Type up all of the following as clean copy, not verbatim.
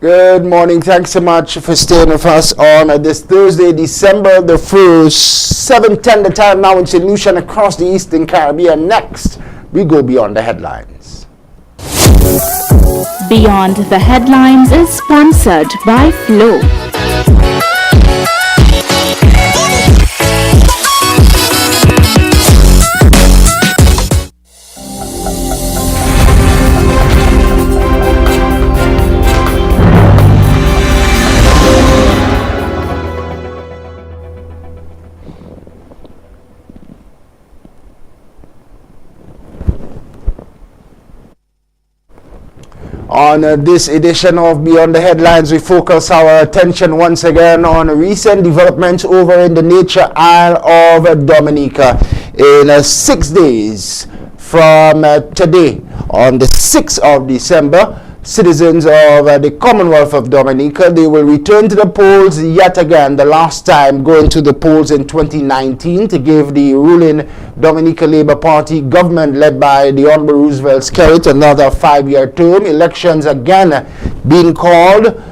Good morning. Thanks so much for staying with us on this Thursday, December the 1st, 7:10 the time now in St. Lucia and across the Eastern Caribbean. Next, we go beyond the headlines. Beyond the Headlines is sponsored by Flow. On this edition of Beyond the Headlines, we focus our attention once again on recent developments over in the nature Isle of Dominica. In 6 days from today, on the 6th of December, citizens of the Commonwealth of Dominica, they will return to the polls yet again, the last time going to the polls in 2019 to give the ruling Dominica Labour Party government led by the Honorable Roosevelt Skerrit another 5-year term. Elections again being called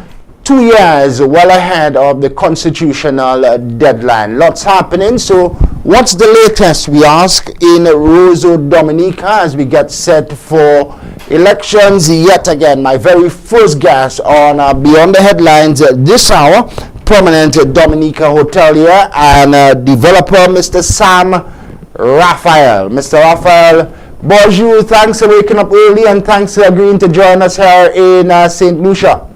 2 years well ahead of the constitutional deadline. Lots happening. So what's the latest, we ask, in Roseau Dominica as we get set for elections yet again? My very first guest on Beyond the Headlines this hour, prominent Dominica hotelier and developer, Mr. Sam Raphael. Mr. Raphael, bonjour, thanks for waking up early and thanks for agreeing to join us here in St. Lucia.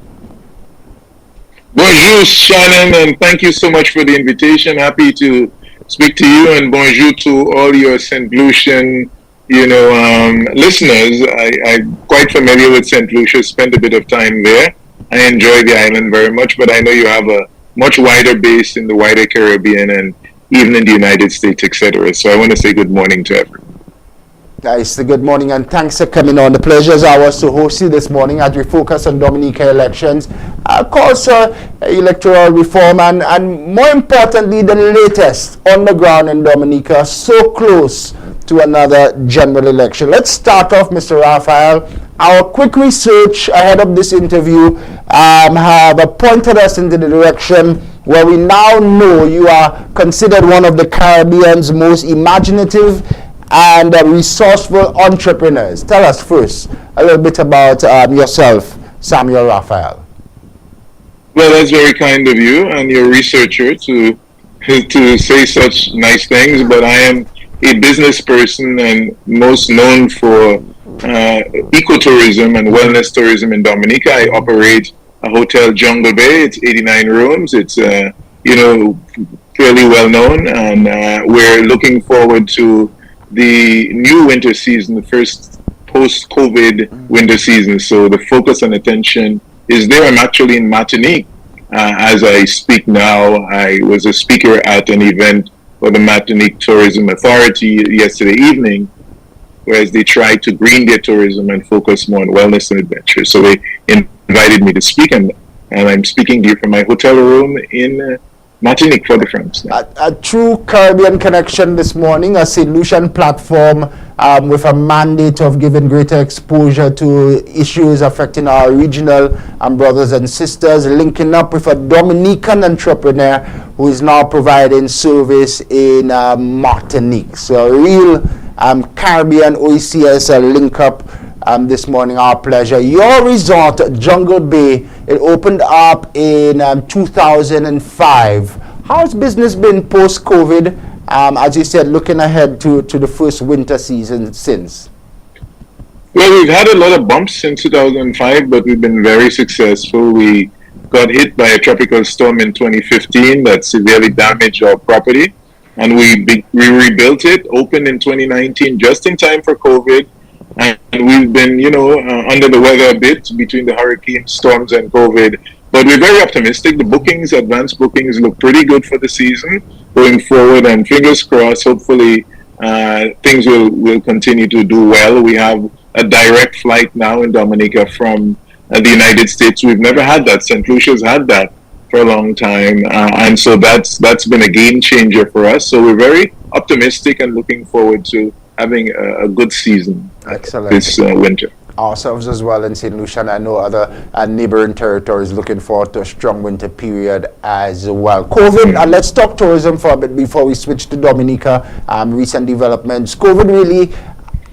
Bonjour, Shannon, and thank you so much for the invitation. Happy to speak to you, and bonjour to all your St. Lucian, listeners. I'm quite familiar with St. Lucia, spent a bit of time there. I enjoy the island very much, but I know you have a much wider base in the wider Caribbean and even in the United States, etc. So I want to say good morning to everyone. Nice. Good morning and thanks for coming on. The pleasure is ours to host you this morning as we focus on Dominica elections, of course, electoral reform, and more importantly, the latest on the ground in Dominica, so close to another general election. Let's start off, Mr. Raphael. Our quick research ahead of this interview have pointed us into the direction where we now know you are considered one of the Caribbean's most imaginative and resourceful entrepreneurs. Tell us first a little bit about yourself, Samuel Raphael. Well, that's very kind of you and your researcher to say such nice things, but I am a business person and most known for ecotourism and wellness tourism in Dominica. I operate a hotel, Jungle Bay. It's 89 rooms. It's fairly well known, and we're looking forward to the new winter season, the first post-COVID winter season. So the focus and attention is there. I'm actually in Martinique as I speak now. I was a speaker at an event for the Martinique Tourism Authority yesterday evening, whereas they try to green their tourism and focus more on wellness and adventure. So they invited me to speak, and I'm speaking to you from my hotel room in Martinique for the France. A true Caribbean connection this morning, a St. Lucian platform with a mandate of giving greater exposure to issues affecting our regional brothers and sisters, linking up with a Dominican entrepreneur who is now providing service in Martinique. So a real Caribbean OECS link up this morning, our pleasure. Your resort, Jungle Bay, it opened up in 2005. How's business been post-COVID, as you said, looking ahead to the first winter season since? Well, we've had a lot of bumps since 2005, but we've been very successful. We got hit by a tropical storm in 2015 that severely damaged our property, and we rebuilt it, opened in 2019, just in time for COVID. And we've been, under the weather a bit between the hurricane storms and COVID. But we're very optimistic. The bookings, advanced bookings, look pretty good for the season going forward. And fingers crossed, hopefully things will continue to do well. We have a direct flight now in Dominica from the United States. We've never had that. St. Lucia's had that for a long time. And so that's been a game changer for us. So we're very optimistic and looking forward to having a good season. Excellent. This winter. ourselves as well in St. Lucia, and I know other neighboring territories looking forward to a strong winter period as well. COVID, and let's talk tourism for a bit before we switch to Dominica. Recent developments. COVID really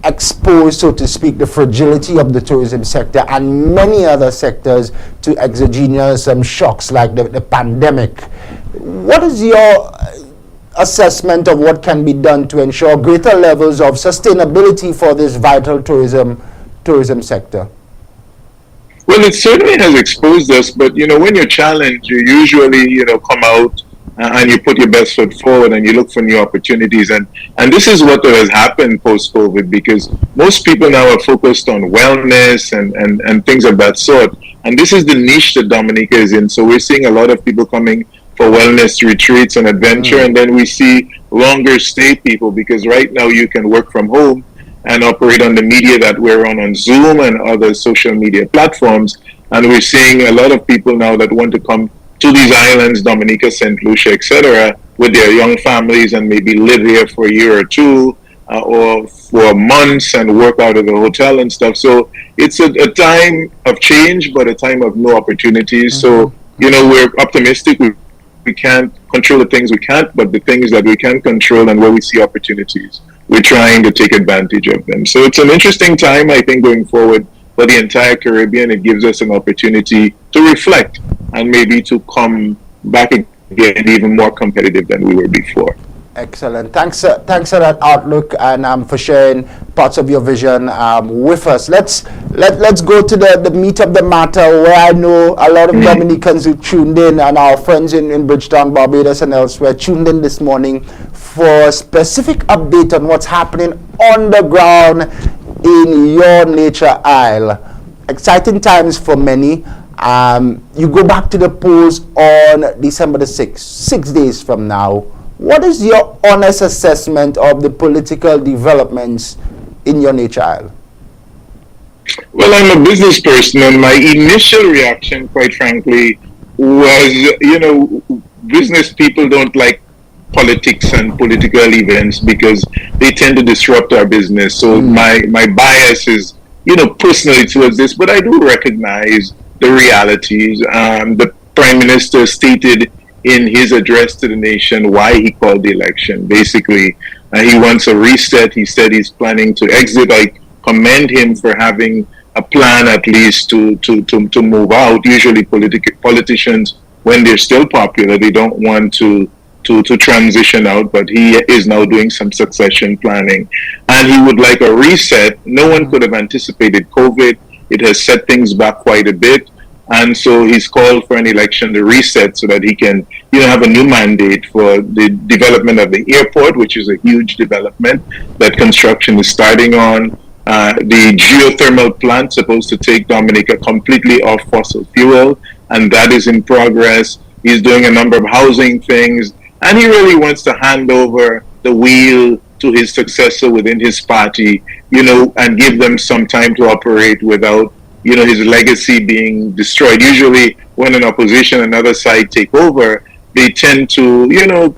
exposed, so to speak, the fragility of the tourism sector and many other sectors to exogenous shocks like the pandemic. What is your assessment of what can be done to ensure greater levels of sustainability for this vital tourism sector? Well, it certainly has exposed us, but when you're challenged, you usually come out and you put your best foot forward and you look for new opportunities, and this is what has happened post-COVID, because most people now are focused on wellness and things of that sort, and this is the niche that Dominica is in. So we're seeing a lot of people coming for wellness retreats and adventure, and then we see longer stay people, because right now you can work from home and operate on the media that we're on Zoom and other social media platforms, and we're seeing a lot of people now that want to come to these islands, Dominica, St. Lucia, etc., with their young families and maybe live here for a year or two or for months and work out of the hotel and stuff. So it's a time of change, but a time of no opportunities. So we're optimistic. We can't control the things we can't, but the things that we can control and where we see opportunities, we're trying to take advantage of them. So it's an interesting time, I think, going forward for the entire Caribbean. It gives us an opportunity to reflect and maybe to come back again even more competitive than we were before. Excellent. Thanks for that outlook and for sharing parts of your vision with us. Let's go to the meat of the matter, where I know a lot of Dominicans who tuned in, and our friends in Bridgetown, Barbados and elsewhere tuned in this morning for a specific update on what's happening on the ground in your nature isle. Exciting times for many. You go back to the polls on December the 6th, 6 days from now. What is your honest assessment of the political developments in your nature isle? Well, I'm a business person, and my initial reaction, quite frankly, was, business people don't like politics and political events because they tend to disrupt our business. So my bias is, personally towards this, but I do recognize the realities. The Prime Minister stated in his address to the nation why he called the election. Basically, he wants a reset. He said he's planning to exit. I commend him for having a plan, at least to move out. Usually politicians, when they're still popular, they don't want to transition out, but he is now doing some succession planning, and he would like a reset. No one could have anticipated COVID. It has set things back quite a bit. And so he's called for an election to reset so that he can, have a new mandate for the development of the airport, which is a huge development that construction is starting on. The geothermal plant supposed to take Dominica completely off fossil fuel, and that is in progress. He's doing a number of housing things, and he really wants to hand over the wheel to his successor within his party, and give them some time to operate without his legacy being destroyed. Usually when an opposition, another side take over, they tend to,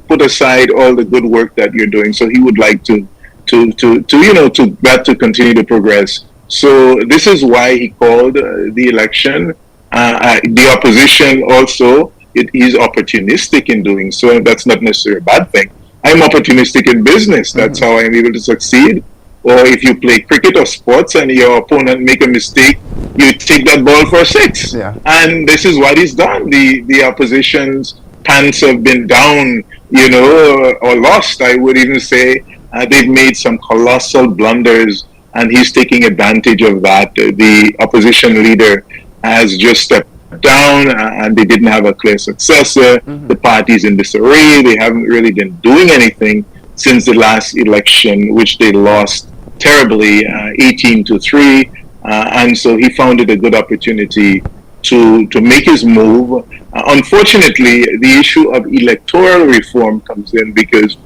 put aside all the good work that you're doing. So he would like to continue to progress. So this is why he called the election. The opposition also, he's opportunistic in doing so, and that's not necessarily a bad thing. I'm opportunistic in business. That's how I'm able to succeed. Or if you play cricket or sports and your opponent make a mistake, you take that ball for 6. Yeah. And this is what he's done. The opposition's pants have been down, or lost, I would even say. They've made some colossal blunders, and he's taking advantage of that. The opposition leader has just stepped down, and they didn't have a clear successor. The party's in disarray. They haven't really been doing anything since the last election, which they lost terribly, 18-3, and so he found it a good opportunity to make his move. Unfortunately, the issue of electoral reform comes in because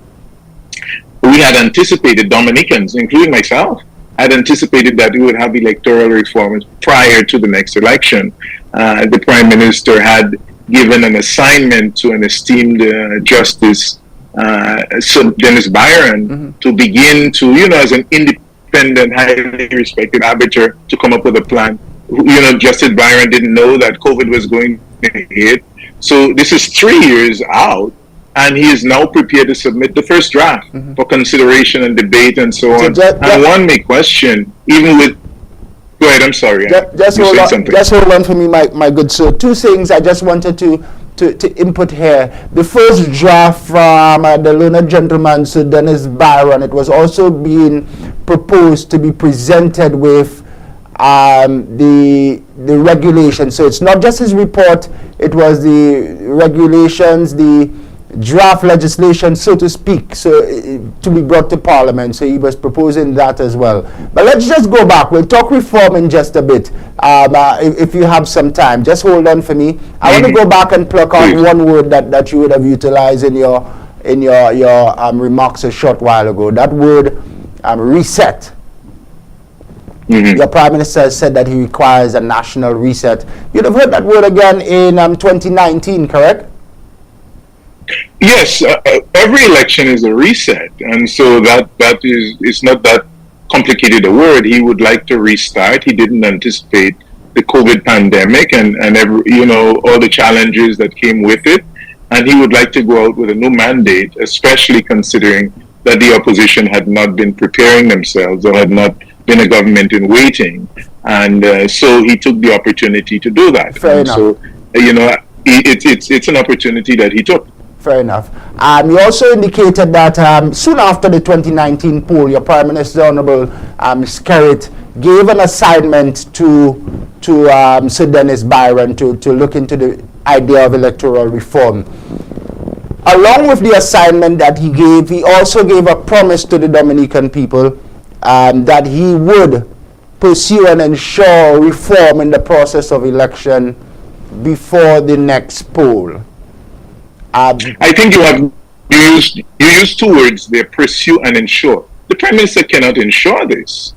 we had anticipated, Dominicans, including myself, had anticipated that we would have electoral reforms prior to the next election. The Prime Minister had given an assignment to an esteemed Justice Dennis Byron to begin to, as an independent, highly respected arbiter to come up with a plan. Justice Byron didn't know that COVID was going to hit. So this is 3 years out, and he is now prepared to submit the first draft for consideration and debate and so on. And one may question, even with... Go ahead, I'm sorry. Just hold on for me, my good sir. Two things I just wanted to input here. The first draft from the learned gentleman, Sir Dennis Byron, it was also being proposed to be presented with the regulations. So it's not just his report, it was the regulations, the draft legislation, so to speak, so to be brought to Parliament. So he was proposing that as well. But let's just go back. We'll talk reform in just a bit. If you have some time, just hold on for me. I want to go back and pluck out one word that you would have utilized in your remarks a short while ago. That word, reset. Your Prime Minister said that he requires a national reset. You'd have heard that word again in 2019, correct? Yes, every election is a reset, and so that is not that complicated a word. He would like to restart. He didn't anticipate the COVID pandemic and all the challenges that came with it, and he would like to go out with a new mandate, especially considering that the opposition had not been preparing themselves or had not been a government in waiting, and so he took the opportunity to do that. Fair enough. So it's an opportunity that he took. Fair enough. You also indicated that soon after the 2019 poll, your Prime Minister, Honorable Skerrit, gave an assignment to Sir Dennis Byron to look into the idea of electoral reform. Along with the assignment that he gave, he also gave a promise to the Dominican people that he would pursue and ensure reform in the process of election before the next poll. I think you used two words there: pursue and ensure. The Prime Minister cannot ensure this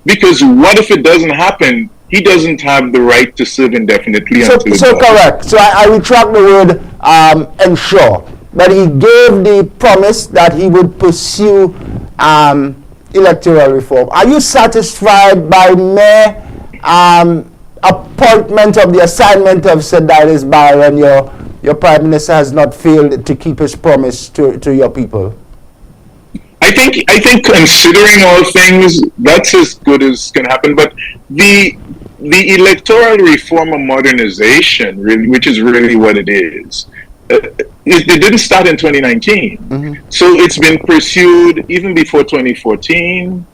because what if it doesn't happen? He doesn't have the right to serve indefinitely. So correct. So I retract the word ensure. But he gave the promise that he would pursue electoral reform. Are you satisfied by mere appointment of the assignment of Sir Dennis Byron? Your Prime Minister has not failed to keep his promise to your people. I think considering all things, that's as good as can happen. But the electoral reform or modernization, really, which is really what it is, it didn't start in 2019. So it's been pursued even before 2014.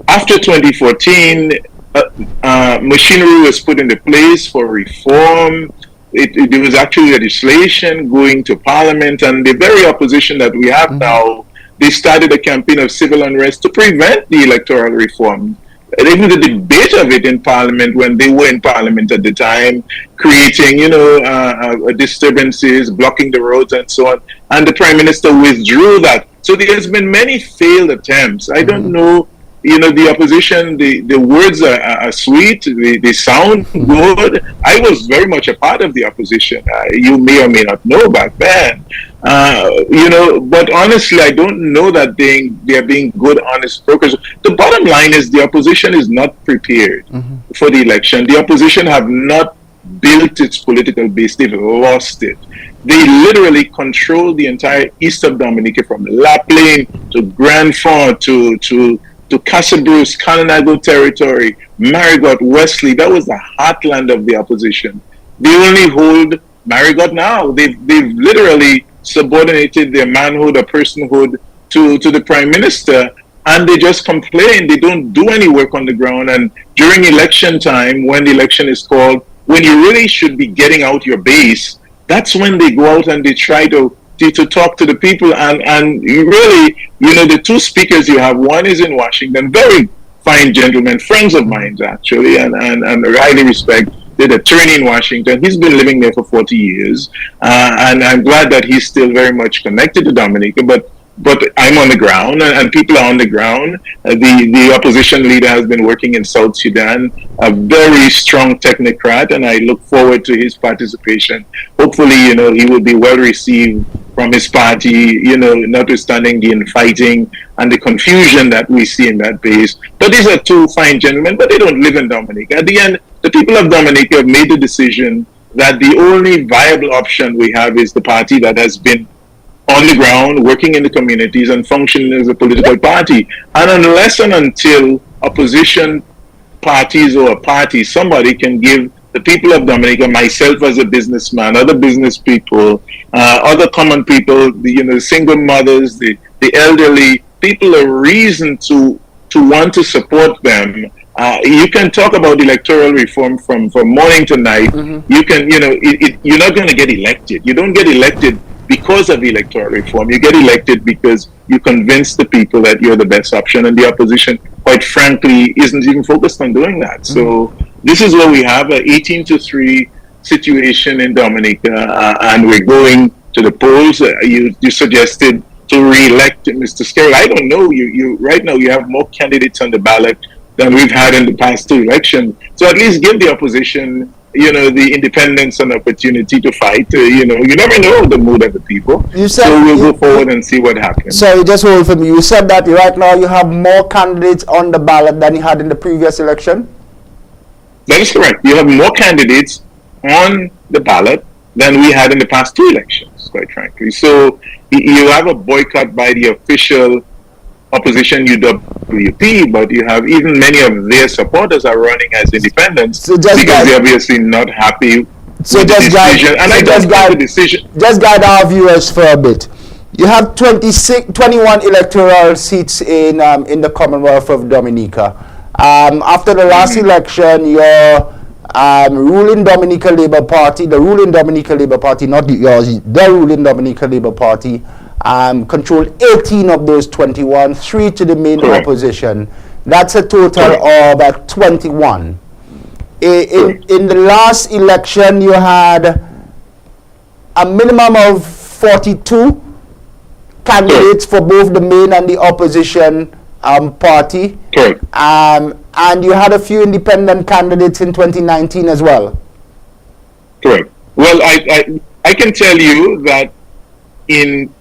After 2014, machinery was put into place for reform. There was actually legislation going to Parliament, and the very opposition that we have now, they started a campaign of civil unrest to prevent the electoral reform. Even the debate of it in Parliament, when they were in Parliament at the time, creating, disturbances, blocking the roads and so on, and the Prime Minister withdrew that. So there's been many failed attempts. I don't know. The opposition, the words are sweet, they sound good. I was very much a part of the opposition. You may or may not know back then. But honestly, I don't know that they're being good, honest brokers. The bottom line is the opposition is not prepared for the election. The opposition have not built its political base. They've lost it. They literally control the entire east of Dominica, from La Plaine to Grand Fond to Casa Bruce, Colorado territory, Marigot, Wesley. That was the heartland of the opposition. They only hold Marigot now. They've literally subordinated their manhood or personhood to the Prime Minister, and they just complain. They don't do any work on the ground. And during election time, when the election is called, when you really should be getting out your base, that's when they go out and they try to talk to the people, and really, the two speakers you have, one is in Washington, very fine gentleman, friends of mine actually, and highly respected attorney in Washington. He's been living there for 40 years, and I'm glad that he's still very much connected to Dominica. But but I'm on the ground, and people are on the ground. The opposition leader has been working in South Sudan, a very strong technocrat, and I look forward to his participation. Hopefully, he will be well received from his party, notwithstanding the infighting and the confusion that we see in that base. But these are two fine gentlemen, but they don't live in Dominica. At the end, the people of Dominica have made the decision that the only viable option we have is the party that has been on the ground, working in the communities and functioning as a political party. And unless and until opposition parties or a party, somebody can give the people of Dominica, myself as a businessman, other business people, other common people, the single mothers, the elderly, people a reason to want to support them. You can talk about electoral reform from morning to night. Mm-hmm. You can, you're not going to get elected. You don't get elected because of electoral reform. You get elected because you convince the people that you're the best option, and the opposition, quite frankly, isn't even focused on doing that. Mm-hmm. So this is what we have, an 18-3 situation in Dominica, and we're going to the polls. You suggested to re-elect Mr. Scarrow. I don't know. You right now you have more candidates on the ballot than we've had in the past two elections. So at least give the opposition, the independence and opportunity to fight. You never know the mood of the people. So we'll go forward and see what happens. So just hold for me. You said that right now you have more candidates on the ballot than you had in the previous election? That is correct. You have more candidates on the ballot than we had in the past two elections, quite frankly. So you have a boycott by the official opposition UWP, but you have even many of their supporters are running as independents because they're obviously not happy with the decision. And I just got the decision. Just guide our viewers for a bit. You have 21 electoral seats in the Commonwealth of Dominica. After the last election, your ruling Dominica Labour Party, the ruling Dominica Labour Party, not yours, the ruling Dominica Labour Party, controlled 18 of those 21, 3 to the main opposition. That's a total of 21. In the last election, you had a minimum of 42 candidates for both the main and the opposition party. And you had a few independent candidates in 2019 as well. Correct. Well, I can tell you that in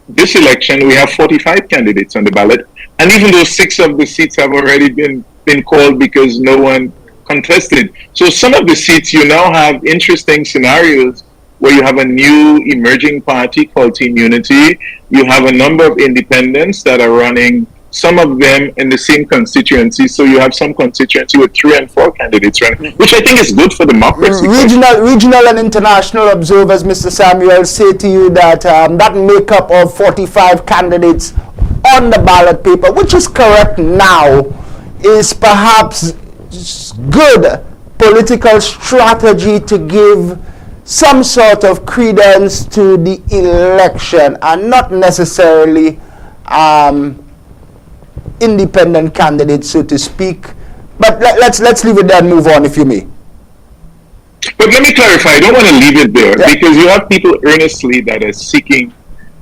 this election, we have 45 candidates on the ballot, and even though 6 of the seats have already been called because no one contested. So some of the seats, you now have interesting scenarios where you have a new emerging party called Team Unity. You have a number of independents that are running, some of them in the same constituency. So you have some constituency with 3 and 4 candidates running, which I think is good for democracy. Regional and international observers, Mr. Samuel, say to you that that makeup of 45 candidates on the ballot paper, which is correct now, is perhaps good political strategy to give some sort of credence to the election and not necessarily independent candidates, so to speak. But let's leave it there and move on, if you may. But let me clarify. I don't want to leave it there because you have people earnestly that are seeking,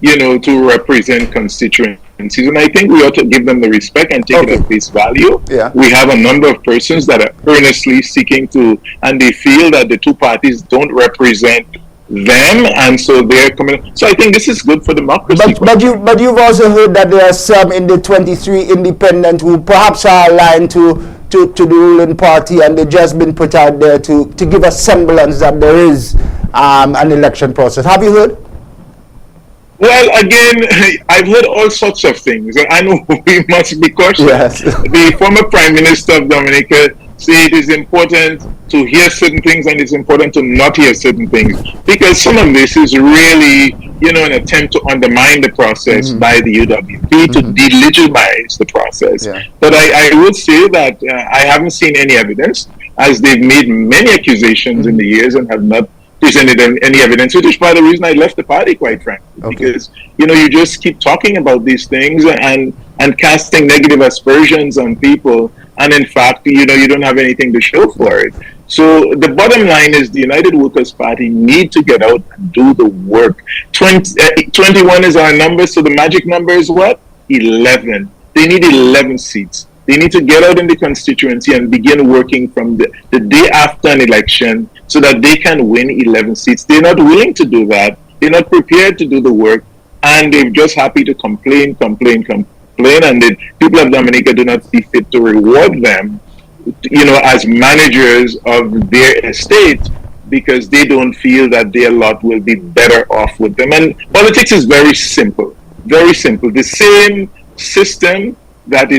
to represent constituencies, and I think we ought to give them the respect and take it at face value. Yeah. We have a number of persons that are earnestly seeking to, and they feel that the two parties don't represent them, and so they're coming. So I think this is good for democracy. But you've also heard that there are some in the 23 independent who perhaps are aligned to the ruling party, and they've just been put out there to give a semblance that there is an election process. Have you heard? Well, again, I've heard all sorts of things, and I know we must be cautious. Yes. The former Prime Minister of Dominica said it is important to hear certain things and it's important to not hear certain things, because some of this is really, an attempt to undermine the process by the UWP to delegitimize the process. Yeah. But I would say that I haven't seen any evidence, as they've made many accusations in the years and have not presented any evidence, which is part of the reason I left the party, quite frankly, because you just keep talking about these things and casting negative aspersions on people, and in fact, you don't have anything to show for it. So the bottom line is the United Workers' Party need to get out and do the work. 21 is our number, so the magic number is what? 11. They need 11 seats. They need to get out in the constituency and begin working from the day after an election so that they can win 11 seats. They're not willing to do that. They're not prepared to do the work, and they're just happy to complain, and the people of Dominica do not see fit to reward them, as managers of their estate, because they don't feel that their lot will be better off with them. And politics is very simple, very simple. The same system that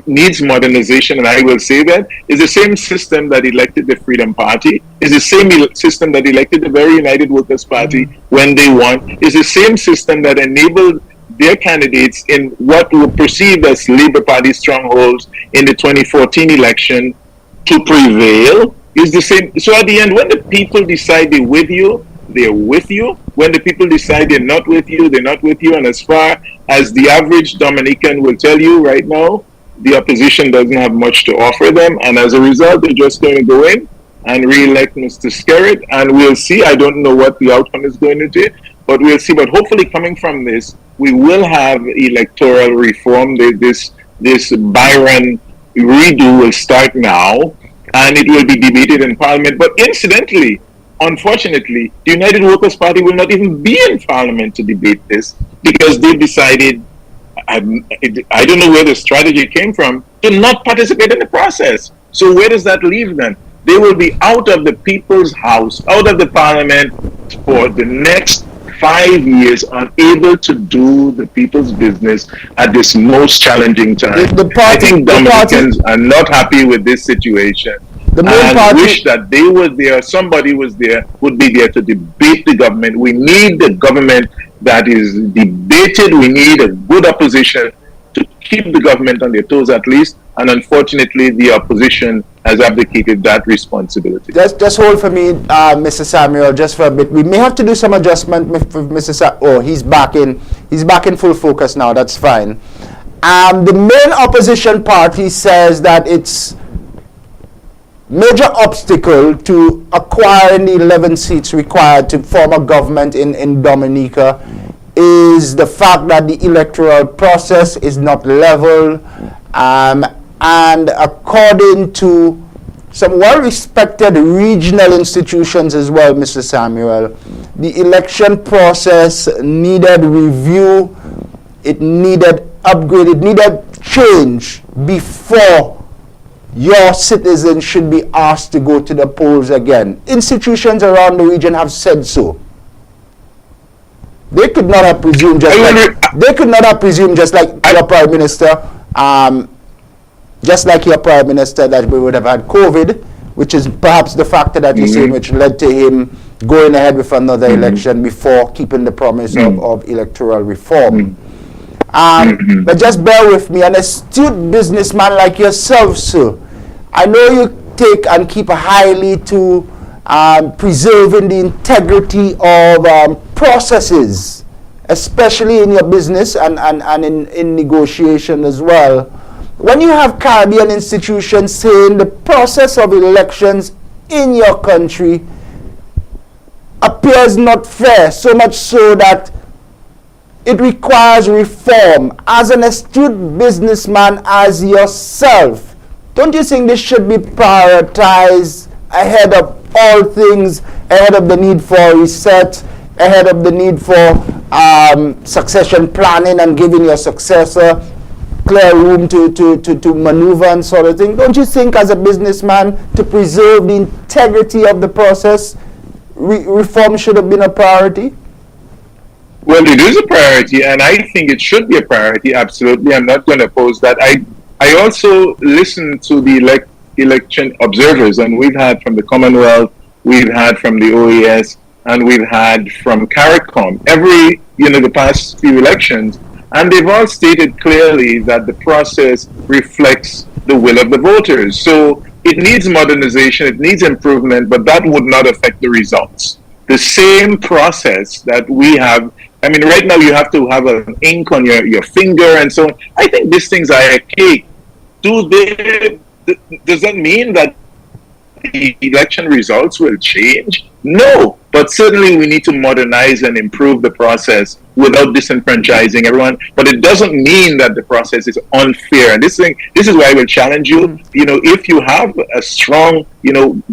needs modernization, and I will say that, is the same system that elected the Freedom Party, is the same system that elected the very United Workers' Party when they won, is the same system that enabled their candidates in what were perceived as Labour Party strongholds in the 2014 election to prevail. Is the same. So at the end, when the people decide they're with you, they're with you. When the people decide they're not with you, they're not with you. And as far as the average Dominican will tell you right now, the opposition doesn't have much to offer them. And as a result, they're just going to go in and re-elect Mr. Skerritt. And we'll see. I don't know what the outcome is going to be, but we'll see. But hopefully coming from this, we will have electoral reform. This Byron redo will start now, and it will be debated in Parliament. But incidentally, unfortunately, the United Workers' Party will not even be in Parliament to debate this, because they decided, I don't know where the strategy came from, to not participate in the process. So where does that leave them? They will be out of the people's house, out of the Parliament for the next 5 years, unable to do the people's business at this most challenging time. I think Dominicans are not happy with this situation. Wish that they were there, somebody was there, would be there to debate the government. We need the government that is debated. We need a good opposition to keep the government on their toes at least. And unfortunately, the opposition has abdicated that responsibility. Just hold for me, Mr. Samuel, just for a bit. We may have to do some adjustment with Mr. Oh, he's back in full focus now. That's fine. The main opposition party says that its major obstacle to acquiring the 11 seats required to form a government in Dominica is the fact that the electoral process is not level, and according to some well-respected regional institutions as well, Mr. Samuel, the election process needed review, it needed upgrade, it needed change before your citizens should be asked to go to the polls again. Institutions around the region have said so. They could not have presumed just like your Prime Minister, that we would have had COVID, which is perhaps the factor that you're saying which led to him going ahead with another election before keeping the promise of electoral reform. But just bear with me, an astute businessman like yourself, sir, I know you take and keep highly to preserving the integrity of processes, especially in your business and in negotiation as well. When you have Caribbean institutions saying the process of elections in your country appears not fair, so much so that it requires reform, as an astute businessman as yourself, don't you think this should be prioritized ahead of all things, ahead of the need for reset, ahead of the need for succession planning and giving your successor clear room to maneuver and sort of thing? Don't you think as a businessman, to preserve the integrity of the process, reform should have been a priority? Well, it is a priority, and I think it should be a priority, absolutely. I'm not going to oppose that. I also listen to the election observers, and we've had from the Commonwealth, we've had from the OAS, and we've had from CARICOM, the past few elections, and they've all stated clearly that the process reflects the will of the voters. So it needs modernization, it needs improvement, but that would not affect the results. The same process that we have, right now you have to have an ink on your finger and so on. I think these things are archaic. Does that mean that the election results will change? No, but certainly we need to modernize and improve the process without disenfranchising everyone. But it doesn't mean that the process is unfair. And this is why I will challenge you. You know, if you have a strong,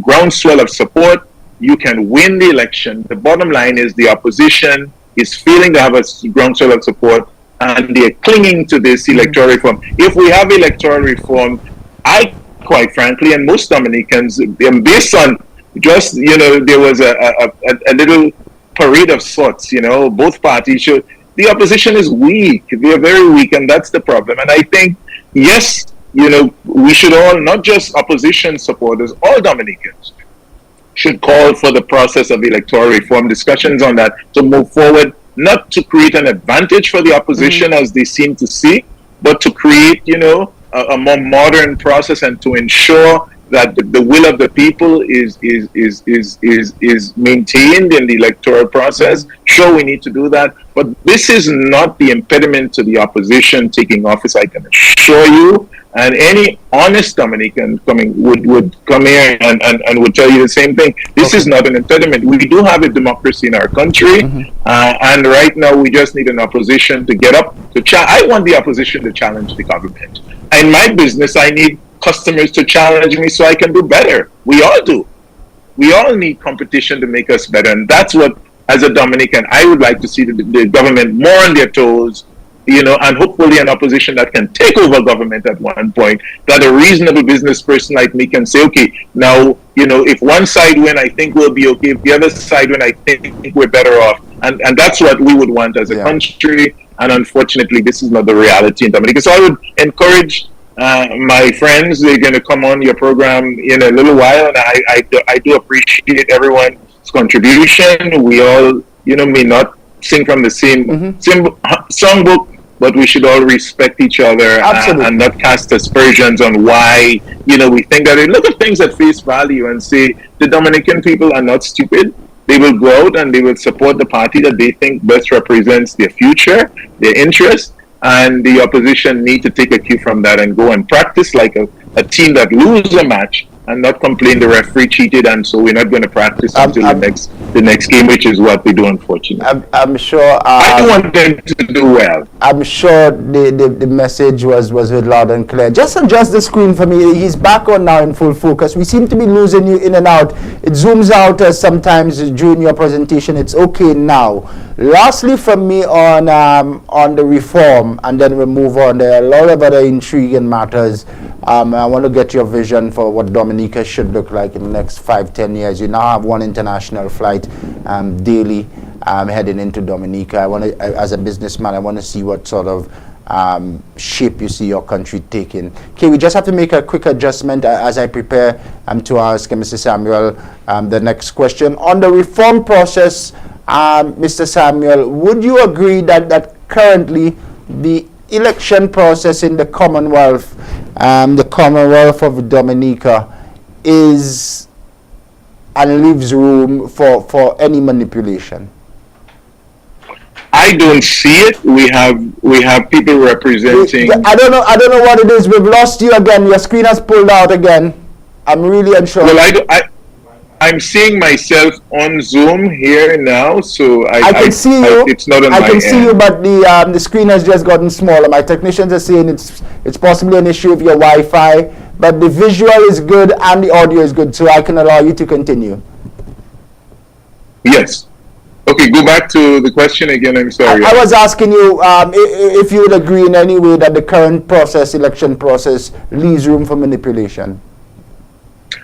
groundswell of support, you can win the election. The bottom line is the opposition is feeling they have a groundswell of support, and they're clinging to this electoral reform. If we have electoral reform, I quite frankly, and most Dominicans, based on just, there was a little parade of sorts, both parties should, the opposition is weak. They are very weak, and that's the problem. And I think, yes, we should all, not just opposition supporters, all Dominicans should call for the process of electoral reform, discussions on that to move forward, not to create an advantage for the opposition as they seem to see, but to create, a more modern process and to ensure that the will of the people is maintained in the electoral process. Sure, we need to do that, but this is not the impediment to the opposition taking office, I can assure you. And any honest Dominican would come here and would tell you the same thing. This is not an impediment. We do have a democracy in our country, and right now we just need an opposition to get up to I want the opposition to challenge the government. In my business, I need customers to challenge me so I can do better. We all do. We all need competition to make us better, and that's what, as a Dominican, I would like to see the government more on their toes, and hopefully an opposition that can take over government at one point, that a reasonable business person like me can say, okay, now, if one side win, I think we'll be okay. If the other side win, I think we're better off. And that's what we would want as a country. And unfortunately, this is not the reality in Dominica. So I would encourage my friends, they're going to come on your program in a little while. And I do appreciate everyone's contribution. We all, may not sing from the same songbook, but we should all respect each other and not cast aspersions on why, we think that. Look at things at face value and say the Dominican people are not stupid. They will go out and they will support the party that they think best represents their future, their interests, and the opposition need to take a cue from that and go and practice like a team that loses a match and not complain the referee cheated, and so we're not going to practice until the next game, which is what we do, unfortunately. I'm sure. I want them to do well. I'm sure the message was heard loud and clear. Just adjust the screen for me. He's back on now in full focus. We seem to be losing you in and out. It zooms out sometimes during your presentation. It's okay now. Lastly, from me on the reform, and then we'll move on. There are a lot of other intriguing matters. I want to get your vision for what Dominica should look like in the next 5-10 years. You now have one international flight daily heading into Dominica. As a businessman, I want to see what sort of shape you see your country taking. Okay, we just have to make a quick adjustment as I prepare to ask Mr. Samuel the next question. On the reform process, Mr. Samuel, would you agree that currently the election process in the Commonwealth of Dominica is and leaves room for any manipulation? I don't see it. We have people representing. I don't know what it is. We've lost you again. Your screen has pulled out again. I'm really unsure. Well, I'm seeing myself on Zoom here now, so I can see you. It's not on my end. I can see you, but the screen has just gotten smaller. My technicians are saying it's possibly an issue of your Wi-Fi, but the visual is good and the audio is good, so I can allow you to continue. Yes. Okay, go back to the question again. I'm sorry. I was asking you if you would agree in any way that the current election process, leaves room for manipulation.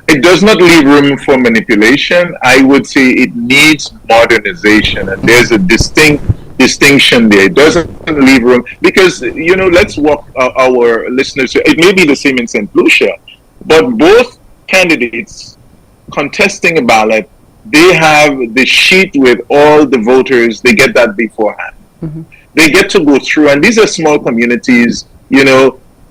It does not leave room for manipulation. I would say it needs modernization, and there's a distinction there. It doesn't leave room because, let's walk our listeners. It may be the same in St. Lucia, but both candidates contesting a ballot, they have the sheet with all the voters. They get that beforehand. They get to go through, and these are small communities,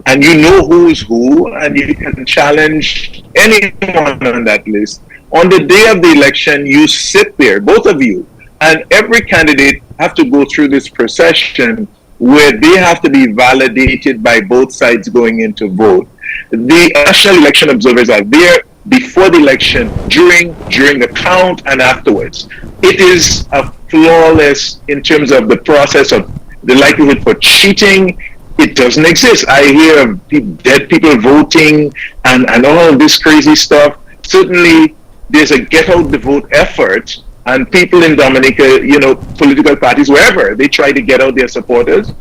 and you know who's who, and you can challenge anyone on that list. On the day of the election, you sit there, both of you, and every candidate have to go through this procession where they have to be validated by both sides going into vote. The National Election Observers are there before the election, during the count, and afterwards. It is a flawless in terms of the process of the likelihood for cheating. It doesn't exist. I hear of dead people voting and all of this crazy stuff. Certainly, there's a get out the vote effort, and people in Dominica, political parties, wherever, they try to get out their supporters.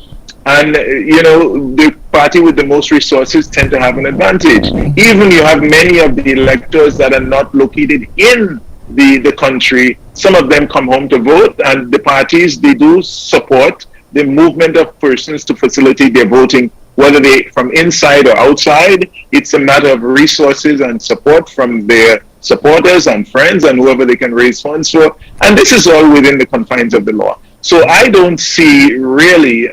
And, the party with the most resources tend to have an advantage. Even you have many of the electors that are not located in the country. Some of them come home to vote, and the parties, they do support the movement of persons to facilitate their voting, whether they from inside or outside. It's a matter of resources and support from their supporters and friends and whoever they can raise funds for. And this is all within the confines of the law. So I don't see really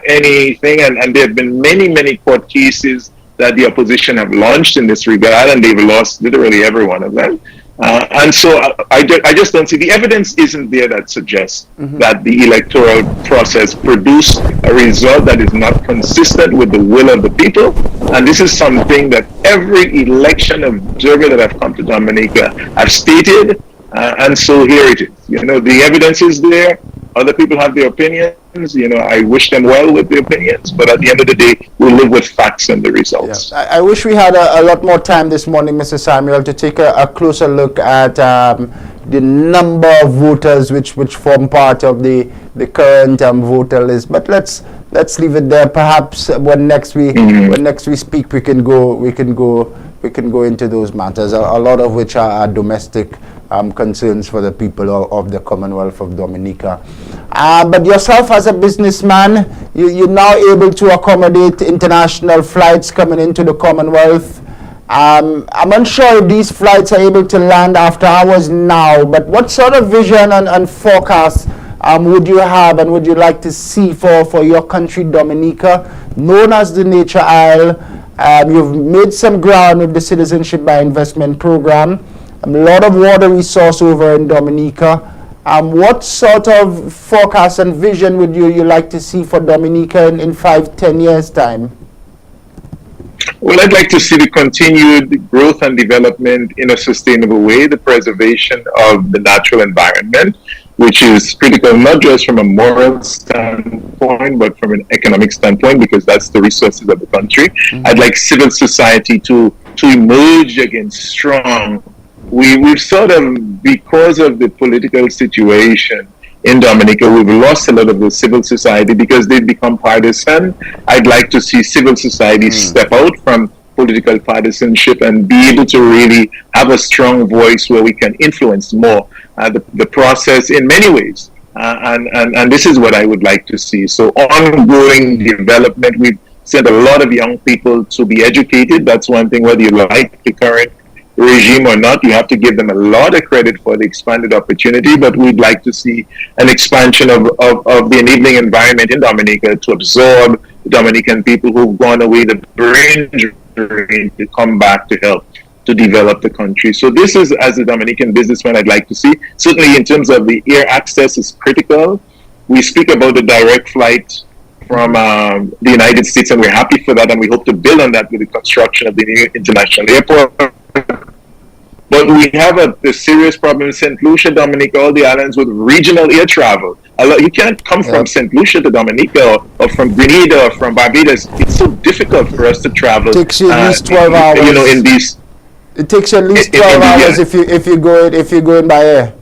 anything, and there have been many court cases that the opposition have launched in this regard, and they've lost literally every one of them. And so I just don't see, the evidence isn't there that suggests that the electoral process produced a result that is not consistent with the will of the people. And this is something that every election observer that have come to Dominica have stated. And so here it is. The evidence is there. Other people have their opinions. I wish them well with their opinions, but at the end of the day, we live with facts and the results. Yeah. I wish we had a lot more time this morning, Mr. Samuel, to take a closer look at the number of voters which form part of the current voter list. But let's leave it there. Perhaps when next we speak, we can go into those matters, a lot of which are domestic concerns for the people of the Commonwealth of Dominica. But yourself as a businessman, you're now able to accommodate international flights coming into the Commonwealth. I'm unsure if these flights are able to land after hours now, but what sort of vision and forecast would you have and would you like to see for your country, Dominica, known as the Nature Isle? You've made some ground with the Citizenship by Investment program. A lot of water resource over in Dominica. What sort of forecast and vision would you like to see for Dominica in 5-10 years' time? Well, I'd like to see the continued growth and development in a sustainable way, the preservation of the natural environment, which is critical not just from a moral standpoint, but from an economic standpoint, because that's the resources of the country. I'd like civil society to emerge again strong. We've sort of, because of the political situation in Dominica, we've lost a lot of the civil society because they've become partisan. I'd like to see civil society step out from political partisanship and be able to really have a strong voice where we can influence more the process in many ways. And this is what I would like to see. So ongoing development, we've sent a lot of young people to be educated. That's one thing, whether you like the current regime or not, you have to give them a lot of credit for the expanded opportunity, but we'd like to see an expansion of the enabling environment in Dominica to absorb the Dominican people who've gone away the brain drain to come back to help to develop the country. So this is, as a Dominican businessman, I'd like to see. Certainly in terms of the air access is critical. We speak about the direct flight from the United States, and we're happy for that, and we hope to build on that with the construction of the new international airport. But we have a serious problem in St. Lucia, Dominica, all the islands with regional air travel. You can't come from St. Lucia to Dominica or from Grenada or from Barbados. It's so difficult for us to travel. It takes you at least 12 hours. In these. It takes you at least 12 hours if you go in by air.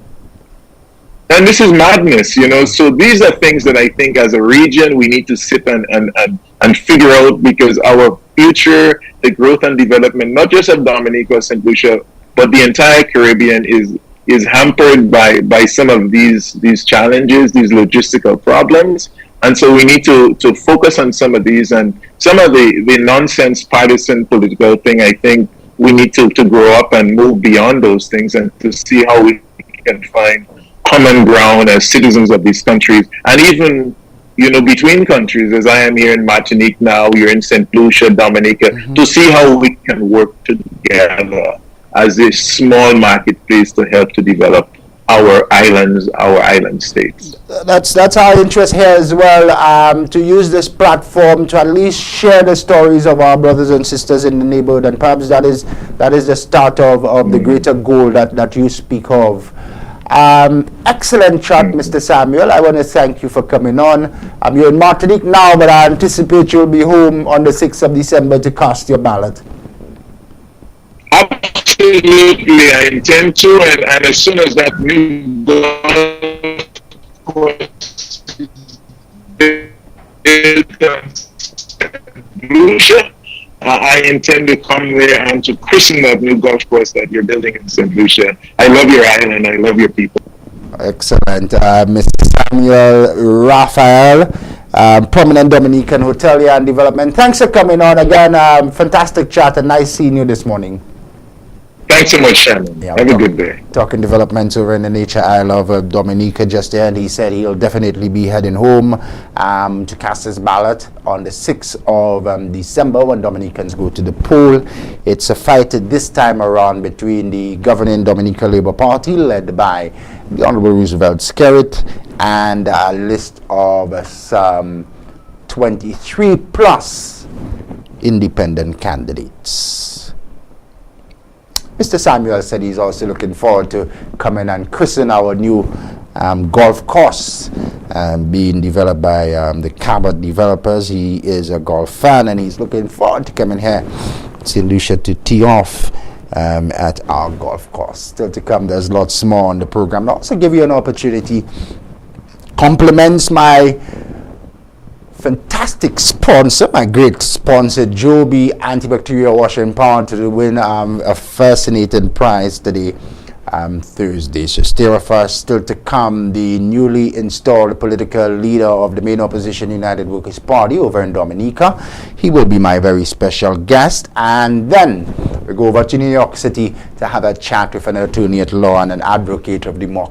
And this is madness, So these are things that I think as a region we need to sit and figure out, because our future, the growth and development, not just of Dominica or St. Lucia, but the entire Caribbean is hampered by some of these challenges, these logistical problems. And so we need to focus on some of these, and some of the nonsense partisan political thing. I think we need to grow up and move beyond those things and to see how we can find common ground as citizens of these countries, and even between countries, as I am here in Martinique now, you're in St. Lucia, Dominica, to see how we can work together as a small marketplace to help to develop our islands, our island states. That's our interest here as well, to use this platform to at least share the stories of our brothers and sisters in the neighborhood, and perhaps that is the start of the greater goal that you speak of. Excellent chat, Mr. Samuel. I want to thank you for coming on. You're in Martinique now, but I anticipate you'll be home on the 6th of December to cast your ballot. Absolutely, I intend to, and as soon as that new golf course is built in St. Lucia, I intend to come there and to christen that new golf course that you're building in St. Lucia. I love your island. I love your people. Excellent. Mr. Samuel Raphael, prominent Dominican hotelier and development. Thanks for coming on again. Fantastic chat and nice seeing you this morning. Thanks so much, Shannon. Yeah, have a good day. Talking developments over in the nature isle of Dominica just there, and he said he'll definitely be heading home to cast his ballot on the 6th of December when Dominicans go to the poll. It's a fight this time around between the governing Dominica Labour Party, led by the Honorable Roosevelt Skerritt, and a list of some 23 plus independent candidates. Mr. Samuel said he's also looking forward to coming and christen our new golf course being developed by the Cabot developers. He is a golf fan and he's looking forward to coming here to St. Lucia to tee off at our golf course. Still to come, there's lots more on the program. I'll also give you an opportunity. Compliments my fantastic sponsor, my great sponsor, Joby Antibacterial Washing Powder, to win a fascinating prize today, Thursday. So still to come, the newly installed political leader of the main opposition United Workers' Party over in Dominica. He will be my very special guest. And then we go over to New York City to have a chat with an attorney at law and an advocate of democracy.